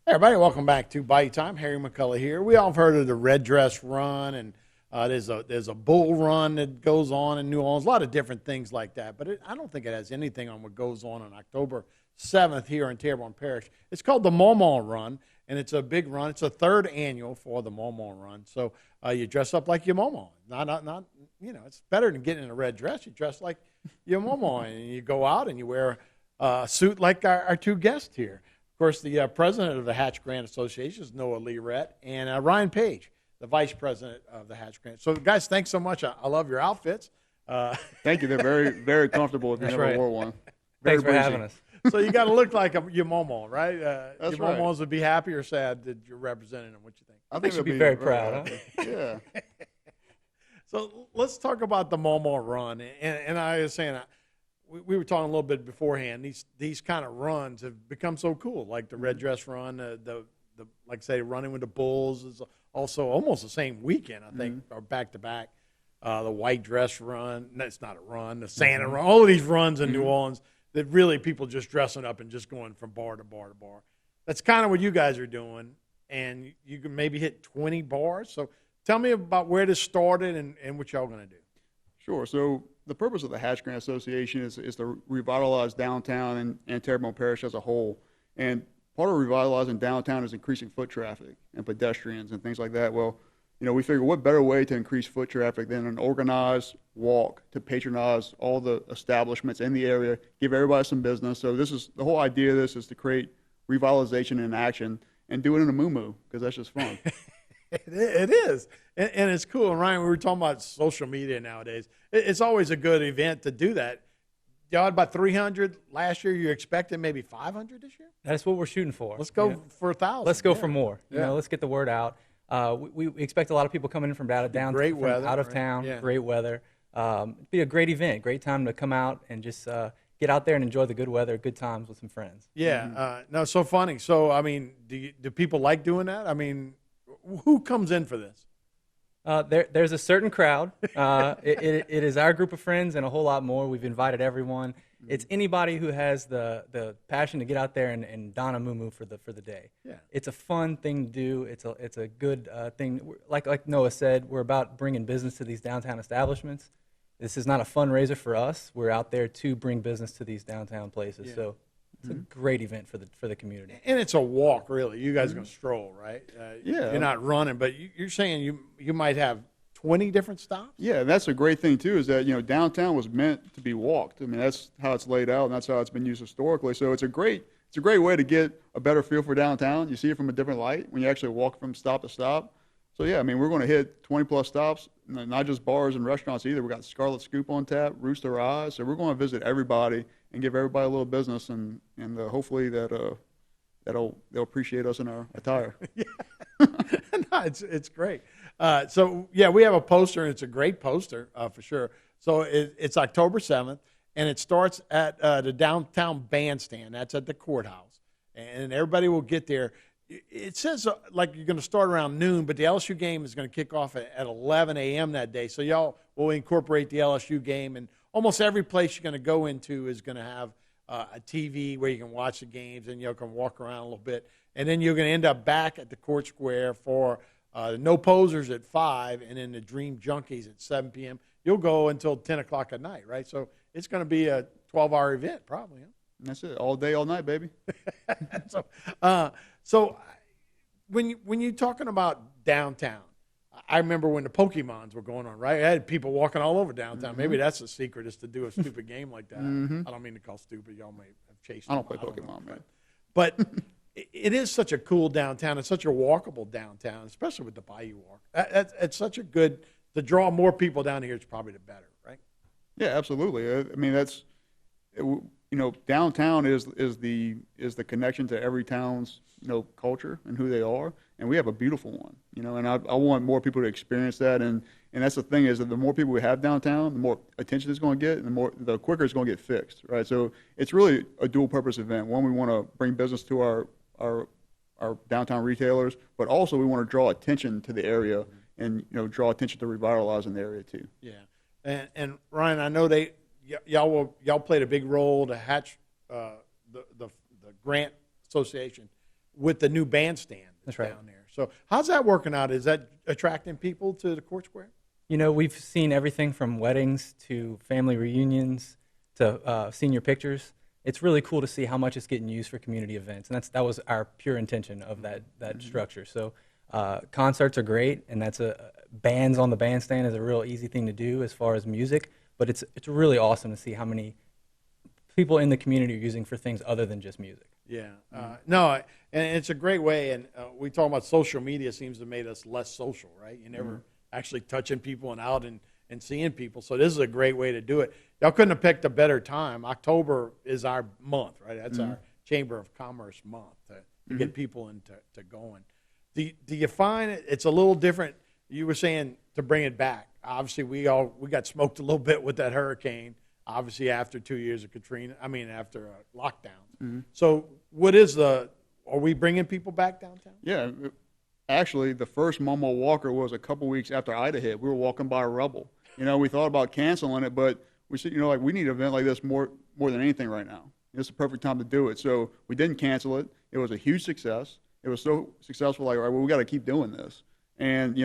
Hey everybody, welcome back to Bayou Time. Harry McCullough here. We all have heard of the Red Dress Run, and there's a bull run that goes on in New Orleans. A lot of different things like that, but I don't think it has anything on what goes on October 7th here in Terrebonne Parish. It's called the Maumont Run, and it's a big run. It's a third annual for the Maumont Run. So you dress up like your Maumont. Not it's better than getting in a red dress. You dress like your Maumont, and you go out and you wear a suit like our two guests here. Of course, the president of the Hatch Grant Association is Noah Learett, and Ryan Page, the vice president of the Hatch Grant. So, guys, thanks so much. I love your outfits. Thank you. They're very, very comfortable if you never wore one. Very Thanks for having us. So you got to look like your Momo, right? That's your right. Momos would be happy or sad that you're representing them. What you think? I They think should they'll be very proud. happy. Yeah. So let's talk about the Momo Run. And I was saying, we were talking a little bit beforehand. These kind of runs have become so cool, like the Red Dress Run, the like say running with the Bulls is also almost the same weekend, I think, or back to back. The White Dress Run, no, it's not a run. The Santa Run, all of these runs in New Orleans that really people just dressing up and just going from bar to bar to bar. That's kind of what you guys are doing, and you can maybe hit 20 bars. So tell me about where this started and what y'all going to do. Sure. So the purpose of the Hatch Grant Association is to revitalize downtown and Terrebonne Parish as a whole. And part of revitalizing downtown is increasing foot traffic and pedestrians and things like that. Well, we figure what better way to increase foot traffic than an organized walk to patronize all the establishments in the area, give everybody some business. So this is the whole idea of this is to create revitalization in action and do it in a moo-moo because that's just fun. It is, and it's cool. And Ryan, we were talking about social media nowadays. It's always a good event to do that. Y'all had about 300 last year. You're expecting maybe 500 this year? That's what we're shooting for. Let's go for 1,000. Let's go for more. Yeah. Let's get the word out. We expect a lot of people coming in from downtown, Great weather, out of right? town. Yeah. Great weather. It'd be a great event. Great time to come out and just get out there and enjoy the good weather, good times with some friends. Yeah. No, so funny. So, I mean, do people like doing that? I mean, who comes in for this? There's a certain crowd. It is our group of friends and a whole lot more. We've invited everyone. It's anybody who has the passion to get out there and don a moo-moo for the day. Yeah. It's a fun thing to do. It's a good thing. Like Noah said, we're about bringing business to these downtown establishments. This is not a fundraiser for us. We're out there to bring business to these downtown places. Yeah. So it's a great event for the community. And it's a walk, really. You guys are going to stroll, right? Yeah. You're not running, but you're saying you might have 20 different stops? Yeah, and that's a great thing too. Is that downtown was meant to be walked. I mean, that's how it's laid out, and that's how it's been used historically. So it's a great way to get a better feel for downtown. You see it from a different light when you actually walk from stop to stop. So yeah, I mean, we're going to hit 20 plus stops, not just bars and restaurants either. We got Scarlet Scoop on tap, Rooster Rise. So we're going to visit everybody and give everybody a little business, and hopefully they'll appreciate us in our attire. No, it's great. So yeah, we have a poster, and it's a great poster for sure. So it's October 7th, and it starts at the downtown bandstand. That's at the courthouse, and everybody will get there. It says like you're going to start around noon, but the LSU game is going to kick off at 11 a.m. that day. So y'all will incorporate the LSU game, and almost every place you're going to go into is going to have a TV where you can watch the games, and you can walk around a little bit. And then you're going to end up back at the Court Square for No Posers at 5, and then the Dream Junkies at 7 p.m. You'll go until 10 o'clock at night, right? So it's going to be a 12-hour event probably, huh? And that's it, all day, all night, baby. So when you're talking about downtown, I remember when the Pokemons were going on, right? I had people walking all over downtown. Maybe that's the secret, is to do a stupid game like that. I don't mean to call stupid. Y'all may have chased I don't them. play Pokemon, man. But it is such a cool downtown. It's such a walkable downtown, especially with the Bayou Walk. It's such a good, to draw more people down here, it's probably the better, right? Yeah, absolutely. I mean, downtown is the connection to every town's culture and who they are, and we have a beautiful one. And I want more people to experience that, and that's the thing, is that the more people we have downtown, the more attention it's going to get, and the quicker it's going to get fixed, right? So it's really a dual purpose event. One, we want to bring business to our downtown retailers, but also we want to draw attention to the area and draw attention to revitalizing the area too. Yeah, and Ryan, I know y'all played a big role to hatch the Grant Association with the new bandstand That's right. down there. So how's that working out? Is that attracting people to the Court Square? You know, we've seen everything from weddings to family reunions to senior pictures. It's really cool to see how much it's getting used for community events, and that was our pure intention of that structure. So concerts are great, and bands on the bandstand is a real easy thing to do as far as music. But it's really awesome to see how many people in the community are using for things other than just music. Yeah, no, and it's a great way. And we talk about social media seems to have made us less social, right? You never actually touching people and out and seeing people. So this is a great way to do it. Y'all couldn't have picked a better time. October is our month, right? That's our Chamber of Commerce month to get people into going. Do you find it's a little different? You were saying to bring it back. Obviously, we got smoked a little bit with that hurricane. Obviously, after 2 years of Katrina, after lockdowns. So, are we bringing people back downtown? Yeah, actually, the first Momo Walker was a couple weeks after Ida hit. We were walking by a rubble. We thought about canceling it, but we said, we need an event like this more than anything right now. It's the perfect time to do it. So we didn't cancel it. It was a huge success. It was so successful, like, all right, well, we got to keep doing this. And,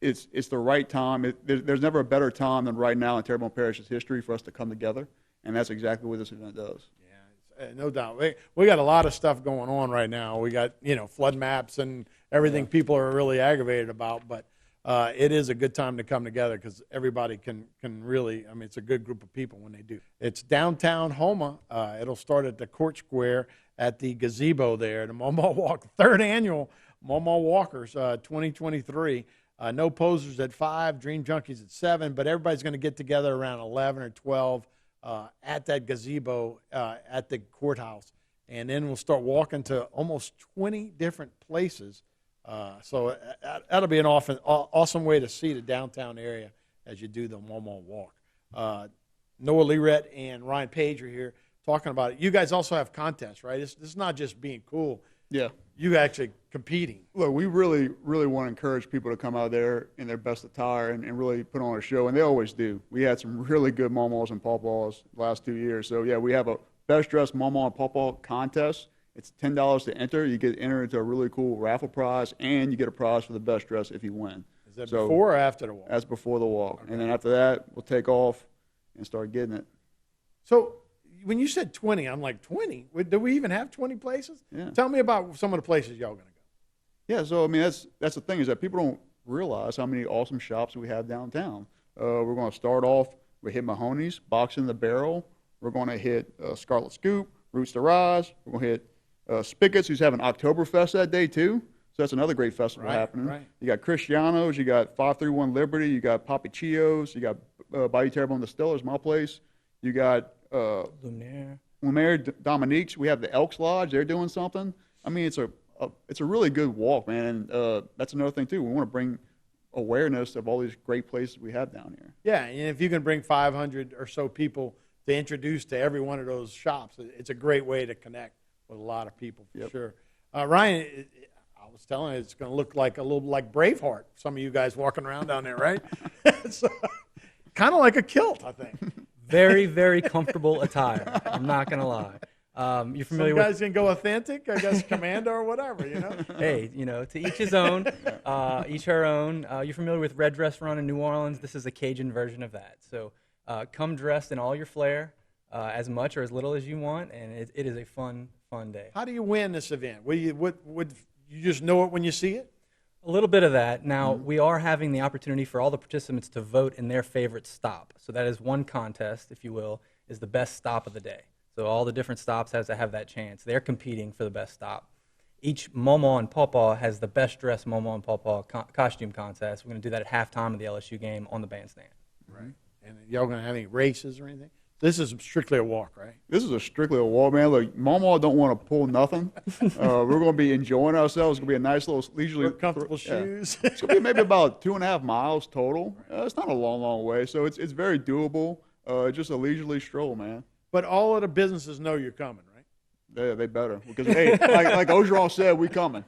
it's the right time. There's never a better time than right now in Terrebonne Parish's history for us to come together, and that's exactly what this event does. Yeah, no doubt. We got a lot of stuff going on right now. We got flood maps and everything people are really aggravated about, but it is a good time to come together because everybody can really. It's a good group of people when they do. It's downtown Houma. It'll start at the Court Square at the gazebo there. The Momo Walk, third annual Momo Walkers 2023. No posers at 5, Dream Junkies at 7, but everybody's going to get together around 11 or 12 at that gazebo at the courthouse. And then we'll start walking to almost 20 different places. So that'll be an awesome way to see the downtown area as you do the Momo Walk. Noah Learett and Ryan Page are here talking about it. You guys also have contests, right? This is not just being cool. Yeah. You actually competing. Look, we really, really want to encourage people to come out there in their best attire and really put on a show, and they always do. We had some really good momos and pawpaws the last 2 years. So, yeah, we have a best dressed momo and pawpaw contest. It's $10 to enter. You get entered into a really cool raffle prize, and you get a prize for the best dress if you win. Is that before or after the walk? That's before the walk. Okay. And then after that, we'll take off and start getting it. So when you said 20, I'm like, 20? Do we even have 20 places? Yeah. Tell me about some of the places y'all going to go. Yeah, so, that's the thing is that people don't realize how many awesome shops we have downtown. We're going to start off, we hit Mahoney's, Box in the Barrel. We're going to hit Scarlet Scoop, Roots to Rise. We're going to hit Spigots, who's having Oktoberfest that day, too. So that's another great festival happening. Right. You got Cristiano's, you got 531 Liberty, you got Papi Chio's, you got Bayou Terrebonne Distillers, my place. You got Lumiere Dominique's. We have the Elks Lodge. They're doing something. It's a really good walk, man. And that's another thing, too. We want to bring awareness of all these great places we have down here. Yeah, and if you can bring 500 or so people to introduce to every one of those shops, it's a great way to connect with a lot of people, for sure. Ryan, I was telling you, it's going to look like a little like Braveheart. Some of you guys walking around down there, right? It's kind of like a kilt, I think. Very, very comfortable attire. I'm not going to lie. You're familiar Some guys can go authentic, I guess, commando or whatever, Hey, to each his own, each her own. You're familiar with Red Dress Run in New Orleans? This is a Cajun version of that. So come dressed in all your flair, as much or as little as you want, and it is a fun day. How do you win this event? Would you just know it when you see it? A little bit of that. Now, we are having the opportunity for all the participants to vote in their favorite stop. So that is one contest, if you will, is the best stop of the day. So all the different stops has to have that chance. They're competing for the best stop. Each Momo and Pawpaw has the best dressed Momo and Pawpaw costume contest. We're going to do that at halftime of the LSU game on the bandstand. Right. And y'all going to have any races or anything? This is strictly a walk, right? This is strictly a walk, man. Look, Momo don't want to pull nothing. We're going to be enjoying ourselves. It's going to be a nice little leisurely. Comfortable shoes. It's going to be maybe about 2.5 miles total. It's not a long way, so it's very doable. Just a leisurely stroll, man. But all of the businesses know you're coming, right? They better. Because, hey, like Ogeron said, we coming.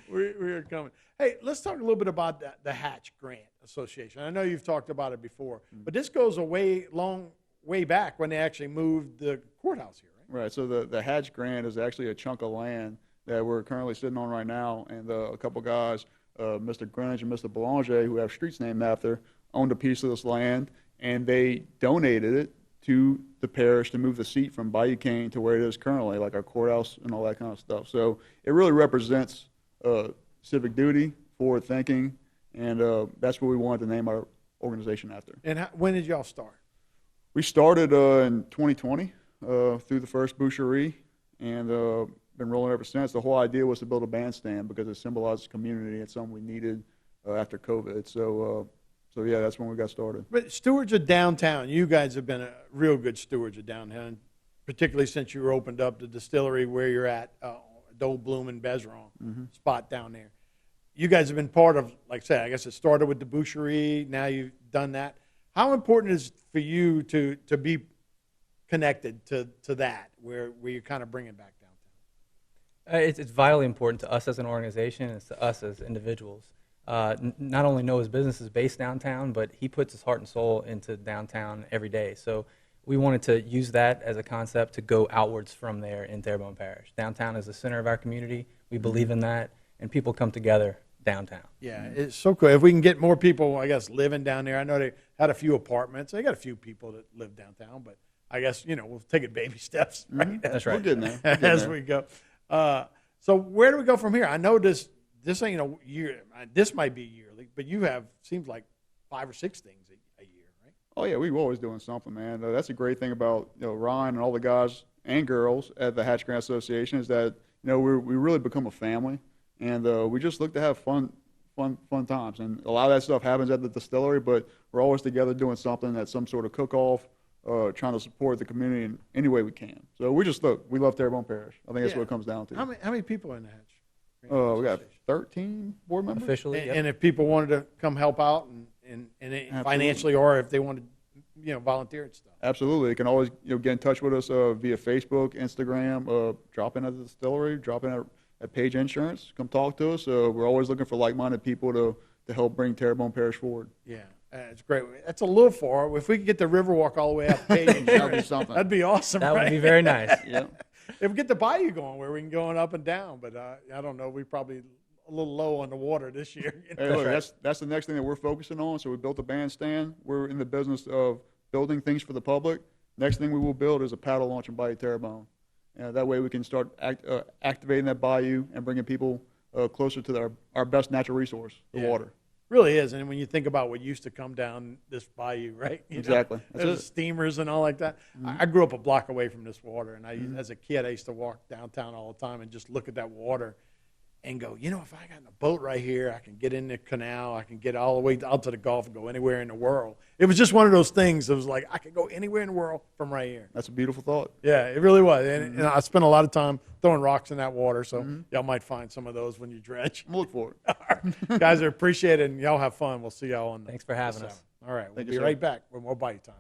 We're coming. Hey, let's talk a little bit about the Hatch Grant Association. I know you've talked about it before, but this goes a long way back when they actually moved the courthouse here, Right. So the Hatch grant is actually a chunk of land that we're currently sitting on right now, and a couple guys, Mr. Grunge and Mr. Belanger, who have streets named after, owned a piece of this land, and they donated it to the parish to move the seat from Bayou Cane to where it is currently, like our courthouse and all that kind of stuff. So it really represents civic duty, forward thinking, and that's what we wanted to name our organization after. And when did y'all start? We started in 2020 through the first boucherie, and been rolling ever since. The whole idea was to build a bandstand because it symbolizes community. It's something we needed after COVID. So yeah, that's when we got started. But stewards of downtown, you guys have been real good stewards of downtown, particularly since you opened up the distillery where you're at, Dole Bloom and Bezeron spot down there. You guys have been part of, like I said, I guess it started with the boucherie. Now you've done that. How important is it for you to be connected to that, where you kind of bring it back downtown? It's vitally important to us as an organization and to us as individuals. Not only Noah's business is based downtown, but he puts his heart and soul into downtown every day. So we wanted to use that as a concept to go outwards from there in Terrebonne Parish. Downtown is the center of our community. We believe in that, and people come together downtown. Yeah, it's so cool. If we can get more people, I guess, living down there. I know they had a few apartments. They got a few people that live downtown, but I guess, we'll take it baby steps, right? That's right. We're getting there. As we go. So where do we go from here? I know this ain't a year. This might be yearly, but you have, seems like 5 or 6 things a year, right? Oh yeah, we're always doing something, man. That's a great thing about Ryan and all the guys and girls at the Hatch Grant Association is that we really become a family, and we just look to have fun times. And a lot of that stuff happens at the distillery, but we're always together doing something that's some sort of cook-off, trying to support the community in any way we can. So we love Terrebonne Parish. I think that's what it comes down to. How many people are in the Hatch? We got 13 board members. Officially, And if people wanted to come help out and financially, or if they wanted, volunteer and stuff. Absolutely. You can always get in touch with us via Facebook, Instagram, drop in at the distillery, drop in at Page Insurance. Come talk to us. We're always looking for like-minded people to help bring Terrebonne Parish forward. Yeah, it's great. That's a little far. If we could get the Riverwalk all the way up to Page Insurance, That'd be something. that'd be awesome. that right? would be very nice. Yeah. If we get the Bayou going, where we can go up and down, but I don't know. We probably a little low on the water this year. Hey, look, that's the next thing that we're focusing on. So we built a bandstand. We're in the business of building things for the public. Next thing we will build is a paddle launch in Bayou Terrebonne. That way we can start activating that bayou and bringing people closer to our best natural resource, the water. Really is, and when you think about what used to come down this bayou, right? Exactly. There's steamers and all like that. I grew up a block away from this water, and as a kid, I used to walk downtown all the time and just look at that water and go, if I got in a boat right here, I can get in the canal, I can get all the way out to the Gulf and go anywhere in the world. It was just one of those things. It was like, I could go anywhere in the world from right here. That's a beautiful thought. Yeah, it really was. And I spent a lot of time throwing rocks in that water, so y'all might find some of those when you dredge. I'm looking for it. Guys, I appreciate it, and y'all have fun. We'll see y'all on the Thanks for having us. All right, we'll Thank you, be sir. right back with more Bayou Time.